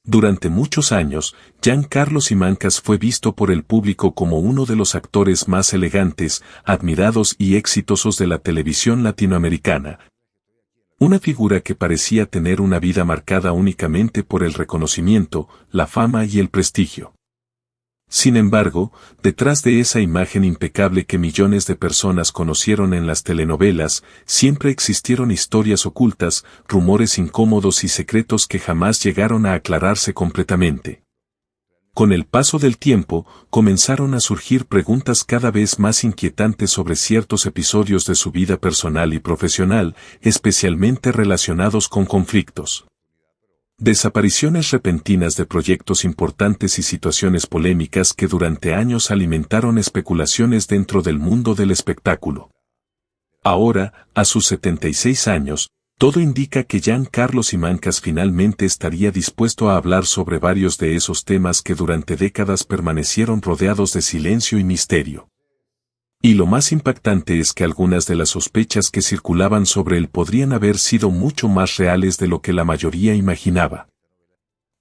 Durante muchos años, Giancarlo Simancas fue visto por el público como uno de los actores más elegantes, admirados y exitosos de la televisión latinoamericana. Una figura que parecía tener una vida marcada únicamente por el reconocimiento, la fama y el prestigio. Sin embargo, detrás de esa imagen impecable que millones de personas conocieron en las telenovelas, siempre existieron historias ocultas, rumores incómodos y secretos que jamás llegaron a aclararse completamente. Con el paso del tiempo, comenzaron a surgir preguntas cada vez más inquietantes sobre ciertos episodios de su vida personal y profesional, especialmente relacionados con conflictos. Desapariciones repentinas de proyectos importantes y situaciones polémicas que durante años alimentaron especulaciones dentro del mundo del espectáculo. Ahora, a sus 76 años, todo indica que Giancarlo Simancas finalmente estaría dispuesto a hablar sobre varios de esos temas que durante décadas permanecieron rodeados de silencio y misterio. Y lo más impactante es que algunas de las sospechas que circulaban sobre él podrían haber sido mucho más reales de lo que la mayoría imaginaba.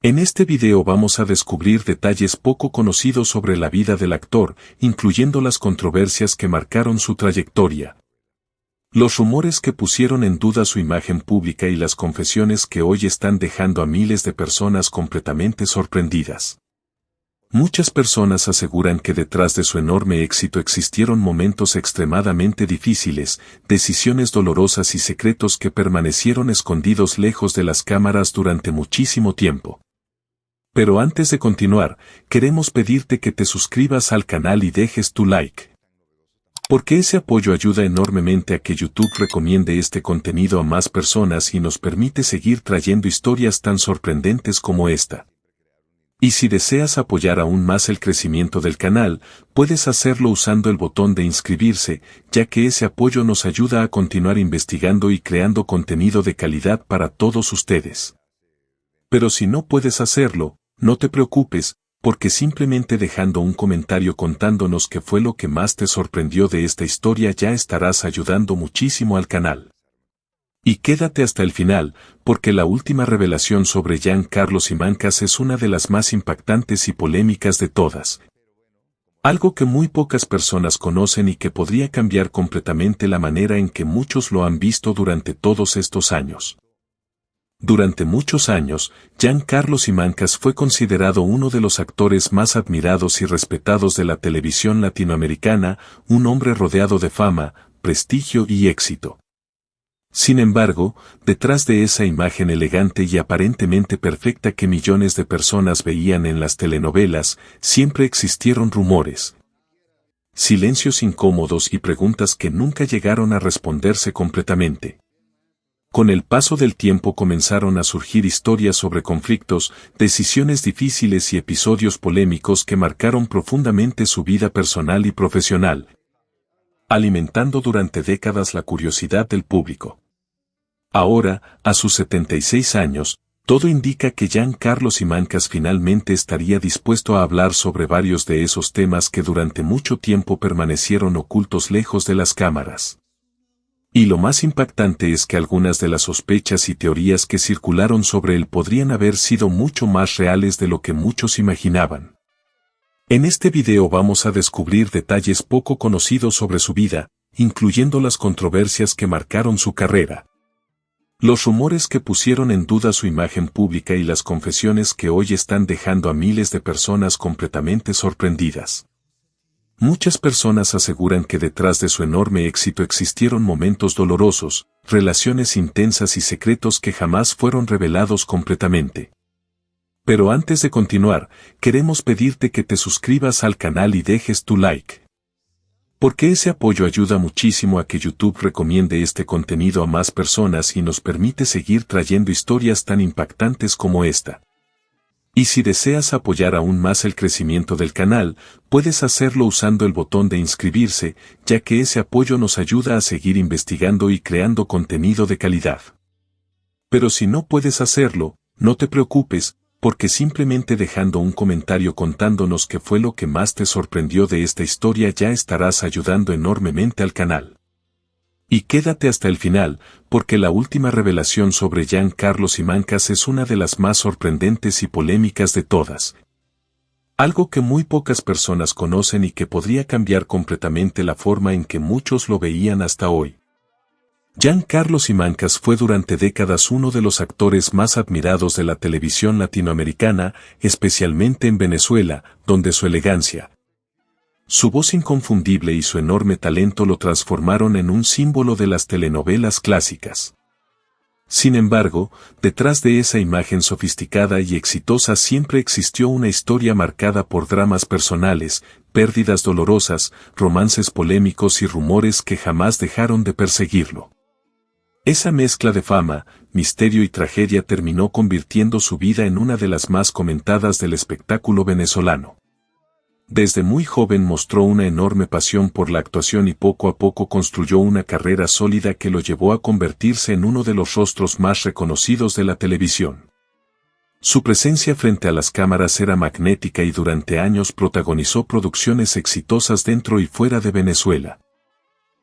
En este video vamos a descubrir detalles poco conocidos sobre la vida del actor, incluyendo las controversias que marcaron su trayectoria, los rumores que pusieron en duda su imagen pública y las confesiones que hoy están dejando a miles de personas completamente sorprendidas. Muchas personas aseguran que detrás de su enorme éxito existieron momentos extremadamente difíciles, decisiones dolorosas y secretos que permanecieron escondidos lejos de las cámaras durante muchísimo tiempo. Pero antes de continuar, queremos pedirte que te suscribas al canal y dejes tu like. Porque ese apoyo ayuda enormemente a que YouTube recomiende este contenido a más personas y nos permite seguir trayendo historias tan sorprendentes como esta. Y si deseas apoyar aún más el crecimiento del canal, puedes hacerlo usando el botón de inscribirse, ya que ese apoyo nos ayuda a continuar investigando y creando contenido de calidad para todos ustedes. Pero si no puedes hacerlo, no te preocupes, porque simplemente dejando un comentario contándonos qué fue lo que más te sorprendió de esta historia ya estarás ayudando muchísimo al canal. Y quédate hasta el final, porque la última revelación sobre Giancarlo Simancas es una de las más impactantes y polémicas de todas. Algo que muy pocas personas conocen y que podría cambiar completamente la manera en que muchos lo han visto durante todos estos años. Durante muchos años, Giancarlo Simancas fue considerado uno de los actores más admirados y respetados de la televisión latinoamericana, un hombre rodeado de fama, prestigio y éxito. Sin embargo, detrás de esa imagen elegante y aparentemente perfecta que millones de personas veían en las telenovelas, siempre existieron rumores, silencios incómodos y preguntas que nunca llegaron a responderse completamente. Con el paso del tiempo comenzaron a surgir historias sobre conflictos, decisiones difíciles y episodios polémicos que marcaron profundamente su vida personal y profesional, alimentando durante décadas la curiosidad del público. Ahora, a sus 76 años, todo indica que Giancarlo Simancas finalmente estaría dispuesto a hablar sobre varios de esos temas que durante mucho tiempo permanecieron ocultos lejos de las cámaras. Y lo más impactante es que algunas de las sospechas y teorías que circularon sobre él podrían haber sido mucho más reales de lo que muchos imaginaban. En este video vamos a descubrir detalles poco conocidos sobre su vida, incluyendo las controversias que marcaron su carrera, los rumores que pusieron en duda su imagen pública y las confesiones que hoy están dejando a miles de personas completamente sorprendidas. Muchas personas aseguran que detrás de su enorme éxito existieron momentos dolorosos, relaciones intensas y secretos que jamás fueron revelados completamente. Pero antes de continuar, queremos pedirte que te suscribas al canal y dejes tu like. Porque ese apoyo ayuda muchísimo a que YouTube recomiende este contenido a más personas y nos permite seguir trayendo historias tan impactantes como esta. Y si deseas apoyar aún más el crecimiento del canal, puedes hacerlo usando el botón de inscribirse, ya que ese apoyo nos ayuda a seguir investigando y creando contenido de calidad. Pero si no puedes hacerlo, no te preocupes, porque simplemente dejando un comentario contándonos qué fue lo que más te sorprendió de esta historia ya estarás ayudando enormemente al canal. Y quédate hasta el final, porque la última revelación sobre Giancarlo Simancas es una de las más sorprendentes y polémicas de todas. Algo que muy pocas personas conocen y que podría cambiar completamente la forma en que muchos lo veían hasta hoy. Giancarlo Simancas fue durante décadas uno de los actores más admirados de la televisión latinoamericana, especialmente en Venezuela, donde su elegancia, su voz inconfundible y su enorme talento lo transformaron en un símbolo de las telenovelas clásicas. Sin embargo, detrás de esa imagen sofisticada y exitosa siempre existió una historia marcada por dramas personales, pérdidas dolorosas, romances polémicos y rumores que jamás dejaron de perseguirlo. Esa mezcla de fama, misterio y tragedia terminó convirtiendo su vida en una de las más comentadas del espectáculo venezolano. Desde muy joven mostró una enorme pasión por la actuación y poco a poco construyó una carrera sólida que lo llevó a convertirse en uno de los rostros más reconocidos de la televisión. Su presencia frente a las cámaras era magnética y durante años protagonizó producciones exitosas dentro y fuera de Venezuela.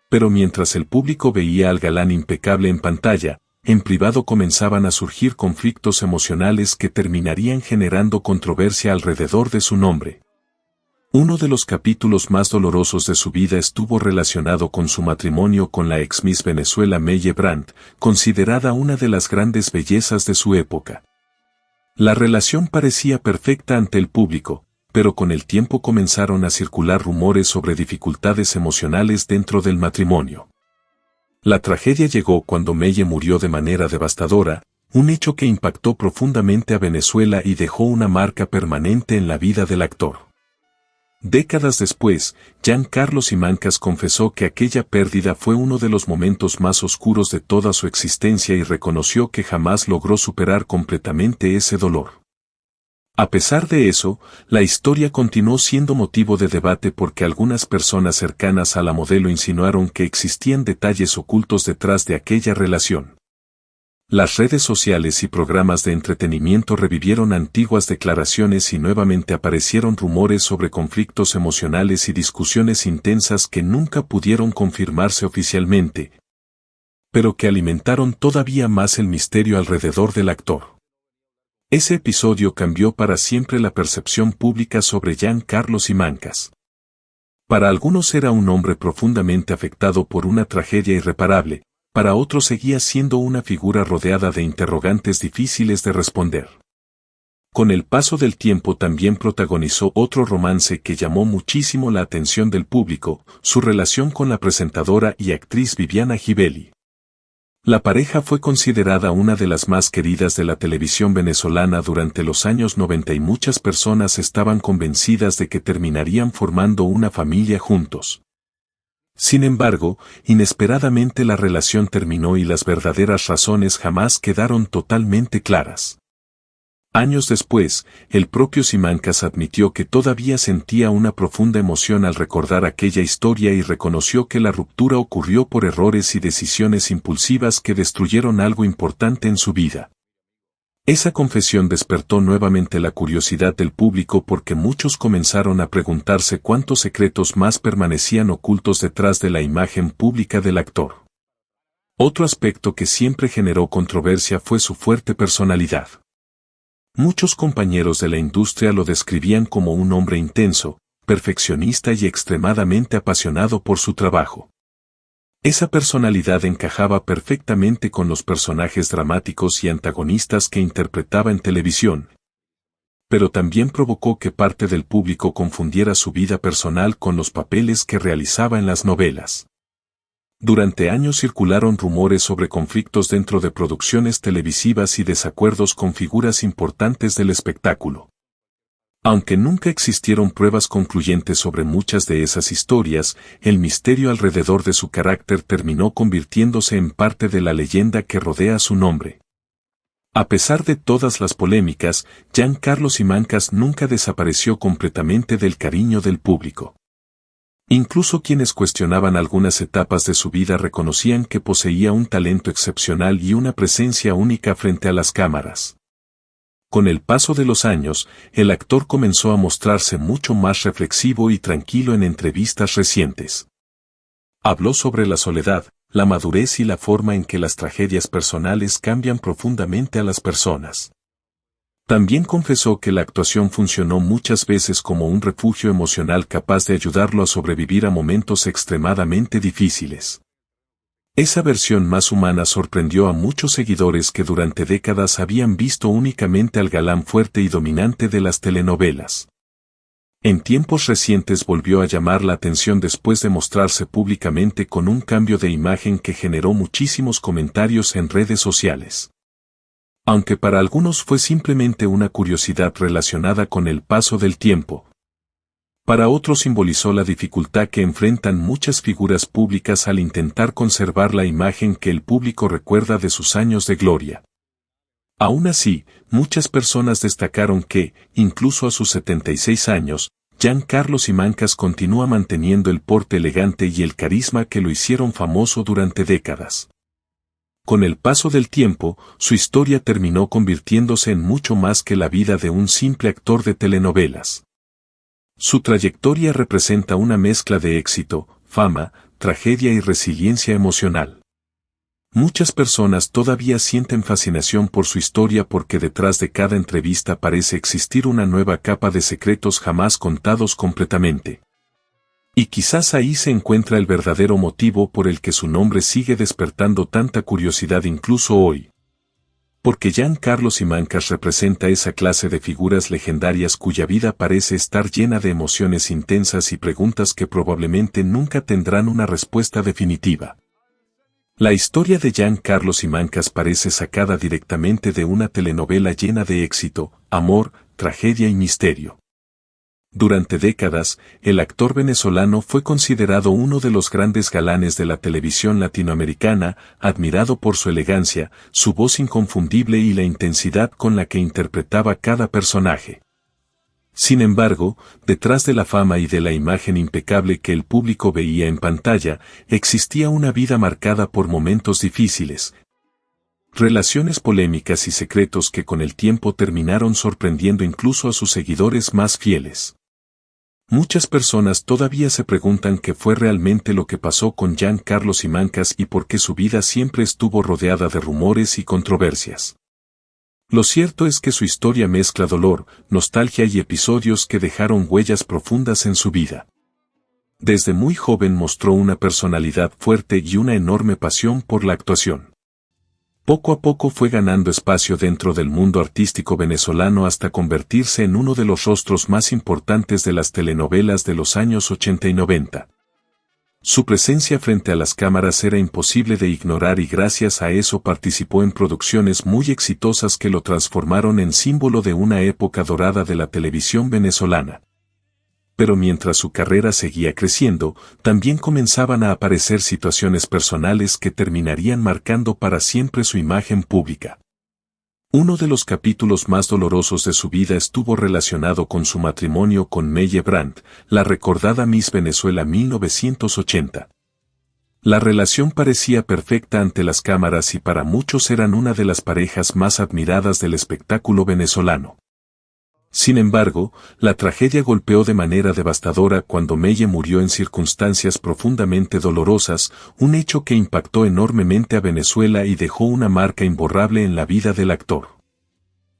Pero mientras el público veía al galán impecable en pantalla, en privado comenzaban a surgir conflictos emocionales que terminarían generando controversia alrededor de su nombre. Uno de los capítulos más dolorosos de su vida estuvo relacionado con su matrimonio con la ex Miss Venezuela Melle Brandt, considerada una de las grandes bellezas de su época. La relación parecía perfecta ante el público, pero con el tiempo comenzaron a circular rumores sobre dificultades emocionales dentro del matrimonio. La tragedia llegó cuando Melle murió de manera devastadora, un hecho que impactó profundamente a Venezuela y dejó una marca permanente en la vida del actor. Décadas después, Giancarlo Simancas confesó que aquella pérdida fue uno de los momentos más oscuros de toda su existencia y reconoció que jamás logró superar completamente ese dolor. A pesar de eso, la historia continuó siendo motivo de debate porque algunas personas cercanas a la modelo insinuaron que existían detalles ocultos detrás de aquella relación. Las redes sociales y programas de entretenimiento revivieron antiguas declaraciones y nuevamente aparecieron rumores sobre conflictos emocionales y discusiones intensas que nunca pudieron confirmarse oficialmente, pero que alimentaron todavía más el misterio alrededor del actor. Ese episodio cambió para siempre la percepción pública sobre Giancarlo Simancas. Para algunos era un hombre profundamente afectado por una tragedia irreparable, para otros seguía siendo una figura rodeada de interrogantes difíciles de responder. Con el paso del tiempo también protagonizó otro romance que llamó muchísimo la atención del público, su relación con la presentadora y actriz Viviana Givelli. La pareja fue considerada una de las más queridas de la televisión venezolana durante los años 90 y muchas personas estaban convencidas de que terminarían formando una familia juntos. Sin embargo, inesperadamente la relación terminó y las verdaderas razones jamás quedaron totalmente claras. Años después, el propio Simancas admitió que todavía sentía una profunda emoción al recordar aquella historia y reconoció que la ruptura ocurrió por errores y decisiones impulsivas que destruyeron algo importante en su vida. Esa confesión despertó nuevamente la curiosidad del público porque muchos comenzaron a preguntarse cuántos secretos más permanecían ocultos detrás de la imagen pública del actor. Otro aspecto que siempre generó controversia fue su fuerte personalidad. Muchos compañeros de la industria lo describían como un hombre intenso, perfeccionista y extremadamente apasionado por su trabajo. Esa personalidad encajaba perfectamente con los personajes dramáticos y antagonistas que interpretaba en televisión, pero también provocó que parte del público confundiera su vida personal con los papeles que realizaba en las novelas. Durante años circularon rumores sobre conflictos dentro de producciones televisivas y desacuerdos con figuras importantes del espectáculo. Aunque nunca existieron pruebas concluyentes sobre muchas de esas historias, el misterio alrededor de su carácter terminó convirtiéndose en parte de la leyenda que rodea su nombre. A pesar de todas las polémicas, Giancarlo Simancas nunca desapareció completamente del cariño del público. Incluso quienes cuestionaban algunas etapas de su vida reconocían que poseía un talento excepcional y una presencia única frente a las cámaras. Con el paso de los años, el actor comenzó a mostrarse mucho más reflexivo y tranquilo en entrevistas recientes. Habló sobre la soledad, la madurez y la forma en que las tragedias personales cambian profundamente a las personas. También confesó que la actuación funcionó muchas veces como un refugio emocional capaz de ayudarlo a sobrevivir a momentos extremadamente difíciles. Esa versión más humana sorprendió a muchos seguidores que durante décadas habían visto únicamente al galán fuerte y dominante de las telenovelas. En tiempos recientes volvió a llamar la atención después de mostrarse públicamente con un cambio de imagen que generó muchísimos comentarios en redes sociales. Aunque para algunos fue simplemente una curiosidad relacionada con el paso del tiempo, para otros simbolizó la dificultad que enfrentan muchas figuras públicas al intentar conservar la imagen que el público recuerda de sus años de gloria. Aún así, muchas personas destacaron que, incluso a sus 76 años, Giancarlo Simancas continúa manteniendo el porte elegante y el carisma que lo hicieron famoso durante décadas. Con el paso del tiempo, su historia terminó convirtiéndose en mucho más que la vida de un simple actor de telenovelas. Su trayectoria representa una mezcla de éxito, fama, tragedia y resiliencia emocional. Muchas personas todavía sienten fascinación por su historia porque detrás de cada entrevista parece existir una nueva capa de secretos jamás contados completamente. Y quizás ahí se encuentra el verdadero motivo por el que su nombre sigue despertando tanta curiosidad incluso hoy. Porque Giancarlo Simancas representa esa clase de figuras legendarias cuya vida parece estar llena de emociones intensas y preguntas que probablemente nunca tendrán una respuesta definitiva. La historia de Giancarlo Simancas parece sacada directamente de una telenovela llena de éxito, amor, tragedia y misterio. Durante décadas, el actor venezolano fue considerado uno de los grandes galanes de la televisión latinoamericana, admirado por su elegancia, su voz inconfundible y la intensidad con la que interpretaba cada personaje. Sin embargo, detrás de la fama y de la imagen impecable que el público veía en pantalla, existía una vida marcada por momentos difíciles, relaciones polémicas y secretos que con el tiempo terminaron sorprendiendo incluso a sus seguidores más fieles. Muchas personas todavía se preguntan qué fue realmente lo que pasó con Giancarlo Simancas y por qué su vida siempre estuvo rodeada de rumores y controversias. Lo cierto es que su historia mezcla dolor, nostalgia y episodios que dejaron huellas profundas en su vida. Desde muy joven mostró una personalidad fuerte y una enorme pasión por la actuación. Poco a poco fue ganando espacio dentro del mundo artístico venezolano hasta convertirse en uno de los rostros más importantes de las telenovelas de los años 80 y 90. Su presencia frente a las cámaras era imposible de ignorar y gracias a eso participó en producciones muy exitosas que lo transformaron en símbolo de una época dorada de la televisión venezolana. Pero mientras su carrera seguía creciendo, también comenzaban a aparecer situaciones personales que terminarían marcando para siempre su imagen pública. Uno de los capítulos más dolorosos de su vida estuvo relacionado con su matrimonio con Melle Brandt, la recordada Miss Venezuela 1980. La relación parecía perfecta ante las cámaras y para muchos eran una de las parejas más admiradas del espectáculo venezolano. Sin embargo, la tragedia golpeó de manera devastadora cuando Melle murió en circunstancias profundamente dolorosas, un hecho que impactó enormemente a Venezuela y dejó una marca imborrable en la vida del actor.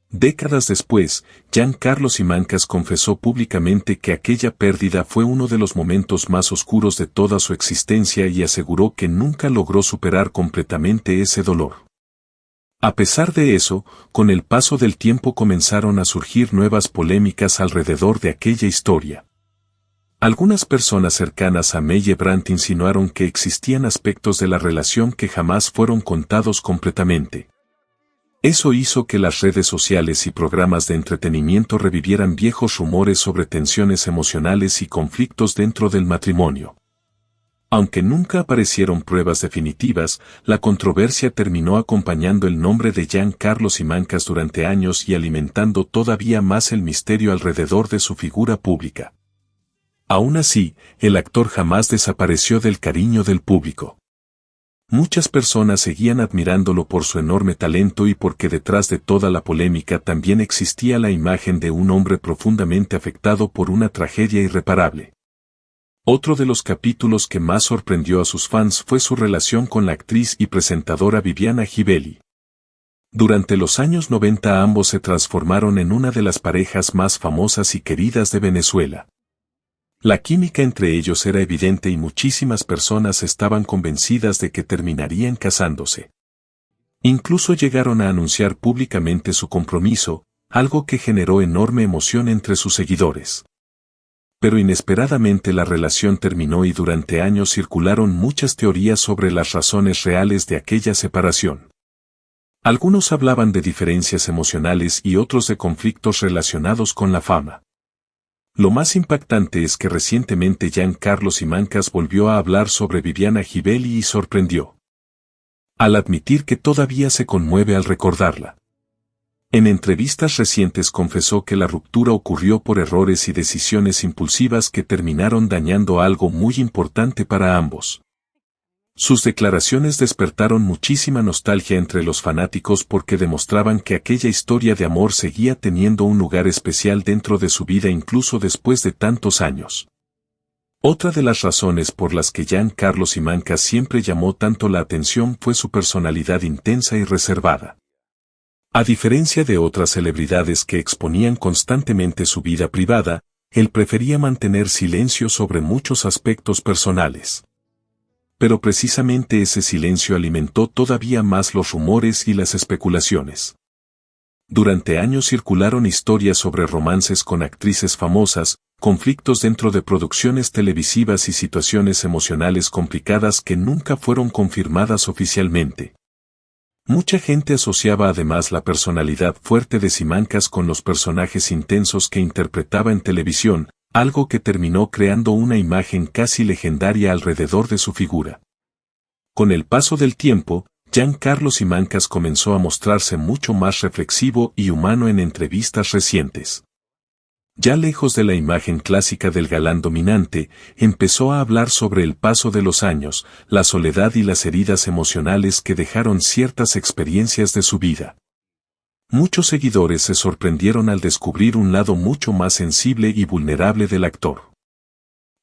Décadas después, Giancarlo Simancas confesó públicamente que aquella pérdida fue uno de los momentos más oscuros de toda su existencia y aseguró que nunca logró superar completamente ese dolor. A pesar de eso, con el paso del tiempo comenzaron a surgir nuevas polémicas alrededor de aquella historia. Algunas personas cercanas a Melle Brandt insinuaron que existían aspectos de la relación que jamás fueron contados completamente. Eso hizo que las redes sociales y programas de entretenimiento revivieran viejos rumores sobre tensiones emocionales y conflictos dentro del matrimonio. Aunque nunca aparecieron pruebas definitivas, la controversia terminó acompañando el nombre de Giancarlo Simancas durante años y alimentando todavía más el misterio alrededor de su figura pública. Aún así, el actor jamás desapareció del cariño del público. Muchas personas seguían admirándolo por su enorme talento y porque detrás de toda la polémica también existía la imagen de un hombre profundamente afectado por una tragedia irreparable. Otro de los capítulos que más sorprendió a sus fans fue su relación con la actriz y presentadora Viviana Givelli. Durante los años 90 ambos se transformaron en una de las parejas más famosas y queridas de Venezuela. La química entre ellos era evidente y muchísimas personas estaban convencidas de que terminarían casándose. Incluso llegaron a anunciar públicamente su compromiso, algo que generó enorme emoción entre sus seguidores. Pero inesperadamente la relación terminó y durante años circularon muchas teorías sobre las razones reales de aquella separación. Algunos hablaban de diferencias emocionales y otros de conflictos relacionados con la fama. Lo más impactante es que recientemente Giancarlo Simancas volvió a hablar sobre Viviana Givelli y sorprendió, al admitir que todavía se conmueve al recordarla. En entrevistas recientes confesó que la ruptura ocurrió por errores y decisiones impulsivas que terminaron dañando algo muy importante para ambos. Sus declaraciones despertaron muchísima nostalgia entre los fanáticos porque demostraban que aquella historia de amor seguía teniendo un lugar especial dentro de su vida incluso después de tantos años. Otra de las razones por las que Giancarlo Simancas siempre llamó tanto la atención fue su personalidad intensa y reservada. A diferencia de otras celebridades que exponían constantemente su vida privada, él prefería mantener silencio sobre muchos aspectos personales. Pero precisamente ese silencio alimentó todavía más los rumores y las especulaciones. Durante años circularon historias sobre romances con actrices famosas, conflictos dentro de producciones televisivas y situaciones emocionales complicadas que nunca fueron confirmadas oficialmente. Mucha gente asociaba además la personalidad fuerte de Simancas con los personajes intensos que interpretaba en televisión, algo que terminó creando una imagen casi legendaria alrededor de su figura. Con el paso del tiempo, Giancarlo Simancas comenzó a mostrarse mucho más reflexivo y humano en entrevistas recientes. Ya lejos de la imagen clásica del galán dominante, empezó a hablar sobre el paso de los años, la soledad y las heridas emocionales que dejaron ciertas experiencias de su vida. Muchos seguidores se sorprendieron al descubrir un lado mucho más sensible y vulnerable del actor.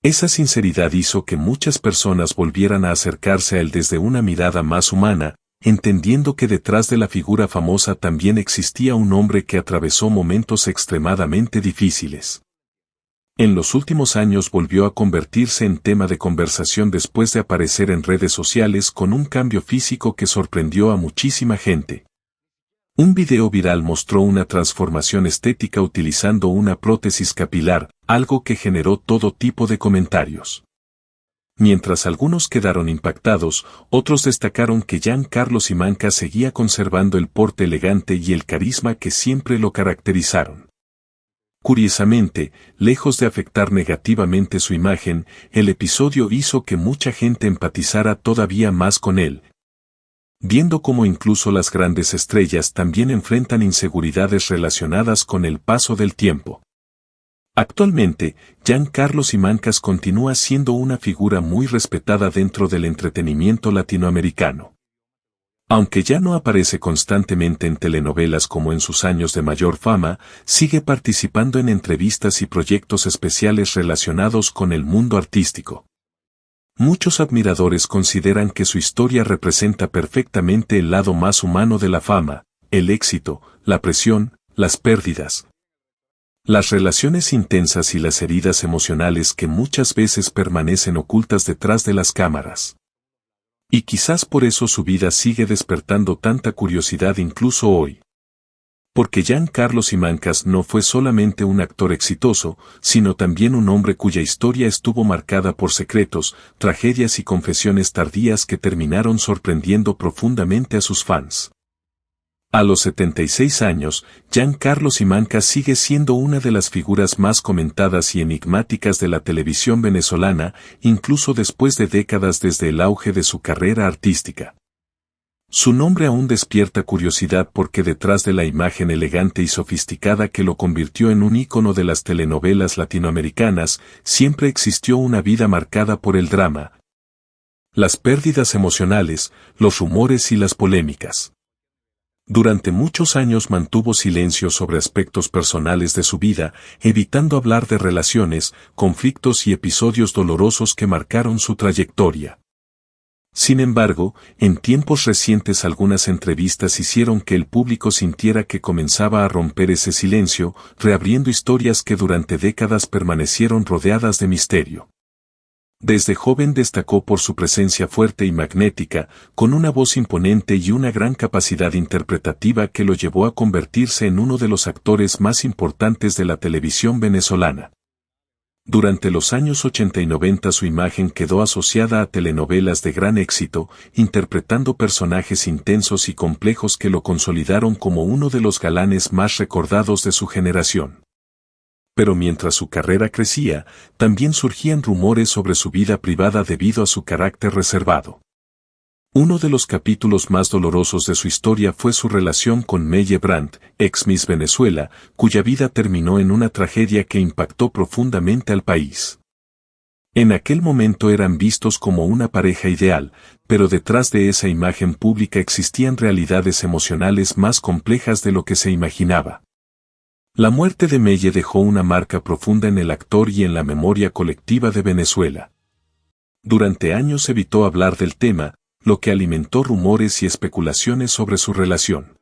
Esa sinceridad hizo que muchas personas volvieran a acercarse a él desde una mirada más humana, entendiendo que detrás de la figura famosa también existía un hombre que atravesó momentos extremadamente difíciles. En los últimos años volvió a convertirse en tema de conversación después de aparecer en redes sociales con un cambio físico que sorprendió a muchísima gente. Un video viral mostró una transformación estética utilizando una prótesis capilar, algo que generó todo tipo de comentarios. Mientras algunos quedaron impactados, otros destacaron que Giancarlo Simancas seguía conservando el porte elegante y el carisma que siempre lo caracterizaron. Curiosamente, lejos de afectar negativamente su imagen, el episodio hizo que mucha gente empatizara todavía más con él, viendo cómo incluso las grandes estrellas también enfrentan inseguridades relacionadas con el paso del tiempo. Actualmente, Giancarlo Simancas continúa siendo una figura muy respetada dentro del entretenimiento latinoamericano. Aunque ya no aparece constantemente en telenovelas como en sus años de mayor fama, sigue participando en entrevistas y proyectos especiales relacionados con el mundo artístico. Muchos admiradores consideran que su historia representa perfectamente el lado más humano de la fama, el éxito, la presión, las pérdidas, las relaciones intensas y las heridas emocionales que muchas veces permanecen ocultas detrás de las cámaras. Y quizás por eso su vida sigue despertando tanta curiosidad incluso hoy. Porque Giancarlo Simancas no fue solamente un actor exitoso, sino también un hombre cuya historia estuvo marcada por secretos, tragedias y confesiones tardías que terminaron sorprendiendo profundamente a sus fans. A los 76 años, Giancarlo Simancas sigue siendo una de las figuras más comentadas y enigmáticas de la televisión venezolana, incluso después de décadas desde el auge de su carrera artística. Su nombre aún despierta curiosidad porque detrás de la imagen elegante y sofisticada que lo convirtió en un ícono de las telenovelas latinoamericanas, siempre existió una vida marcada por el drama, las pérdidas emocionales, los rumores y las polémicas. Durante muchos años mantuvo silencio sobre aspectos personales de su vida, evitando hablar de relaciones, conflictos y episodios dolorosos que marcaron su trayectoria. Sin embargo, en tiempos recientes algunas entrevistas hicieron que el público sintiera que comenzaba a romper ese silencio, reabriendo historias que durante décadas permanecieron rodeadas de misterio. Desde joven destacó por su presencia fuerte y magnética, con una voz imponente y una gran capacidad interpretativa que lo llevó a convertirse en uno de los actores más importantes de la televisión venezolana. Durante los años 80 y 90 su imagen quedó asociada a telenovelas de gran éxito, interpretando personajes intensos y complejos que lo consolidaron como uno de los galanes más recordados de su generación. Pero mientras su carrera crecía, también surgían rumores sobre su vida privada debido a su carácter reservado. Uno de los capítulos más dolorosos de su historia fue su relación con Melle Brandt, ex Miss Venezuela, cuya vida terminó en una tragedia que impactó profundamente al país. En aquel momento eran vistos como una pareja ideal, pero detrás de esa imagen pública existían realidades emocionales más complejas de lo que se imaginaba. La muerte de Melle dejó una marca profunda en el actor y en la memoria colectiva de Venezuela. Durante años evitó hablar del tema, lo que alimentó rumores y especulaciones sobre su relación.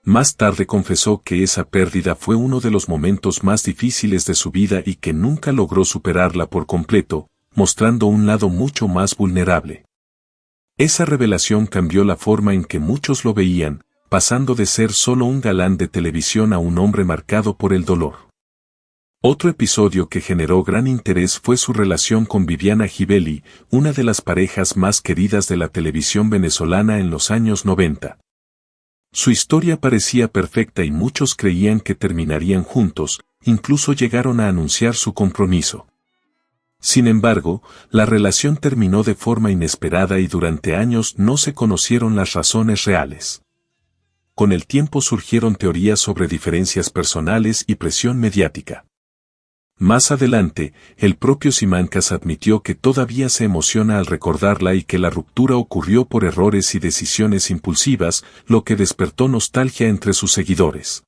Más tarde confesó que esa pérdida fue uno de los momentos más difíciles de su vida y que nunca logró superarla por completo, mostrando un lado mucho más vulnerable. Esa revelación cambió la forma en que muchos lo veían, pasando de ser solo un galán de televisión a un hombre marcado por el dolor. Otro episodio que generó gran interés fue su relación con Viviana Givelli, una de las parejas más queridas de la televisión venezolana en los años 90. Su historia parecía perfecta y muchos creían que terminarían juntos, incluso llegaron a anunciar su compromiso. Sin embargo, la relación terminó de forma inesperada y durante años no se conocieron las razones reales. Con el tiempo surgieron teorías sobre diferencias personales y presión mediática. Más adelante, el propio Simancas admitió que todavía se emociona al recordarla y que la ruptura ocurrió por errores y decisiones impulsivas, lo que despertó nostalgia entre sus seguidores.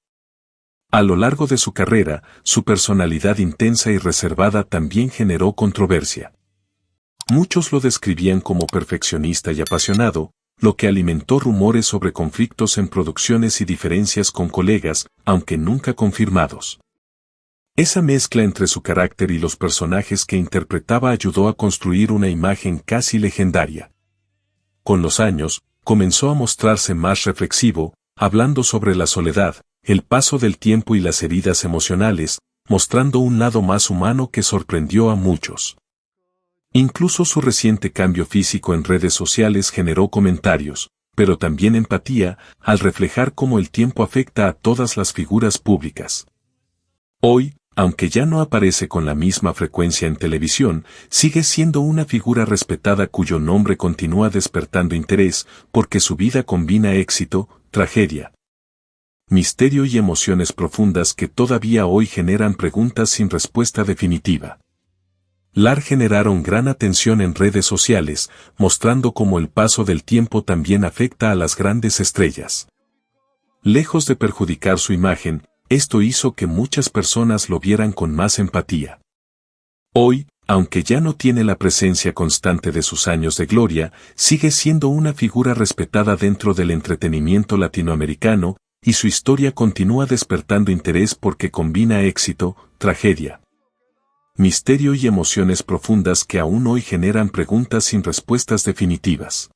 A lo largo de su carrera, su personalidad intensa y reservada también generó controversia. Muchos lo describían como perfeccionista y apasionado, lo que alimentó rumores sobre conflictos en producciones y diferencias con colegas, aunque nunca confirmados. Esa mezcla entre su carácter y los personajes que interpretaba ayudó a construir una imagen casi legendaria. Con los años, comenzó a mostrarse más reflexivo, hablando sobre la soledad, el paso del tiempo y las heridas emocionales, mostrando un lado más humano que sorprendió a muchos. Incluso su reciente cambio físico en redes sociales generó comentarios, pero también empatía, al reflejar cómo el tiempo afecta a todas las figuras públicas. Hoy, aunque ya no aparece con la misma frecuencia en televisión, sigue siendo una figura respetada cuyo nombre continúa despertando interés, porque su vida combina éxito, tragedia, misterio y emociones profundas que todavía hoy generan preguntas sin respuesta definitiva. Lar generaron gran atención en redes sociales, mostrando cómo el paso del tiempo también afecta a las grandes estrellas. Lejos de perjudicar su imagen, esto hizo que muchas personas lo vieran con más empatía. Hoy, aunque ya no tiene la presencia constante de sus años de gloria, sigue siendo una figura respetada dentro del entretenimiento latinoamericano, y su historia continúa despertando interés porque combina éxito, tragedia, misterio y emociones profundas que aún hoy generan preguntas sin respuestas definitivas.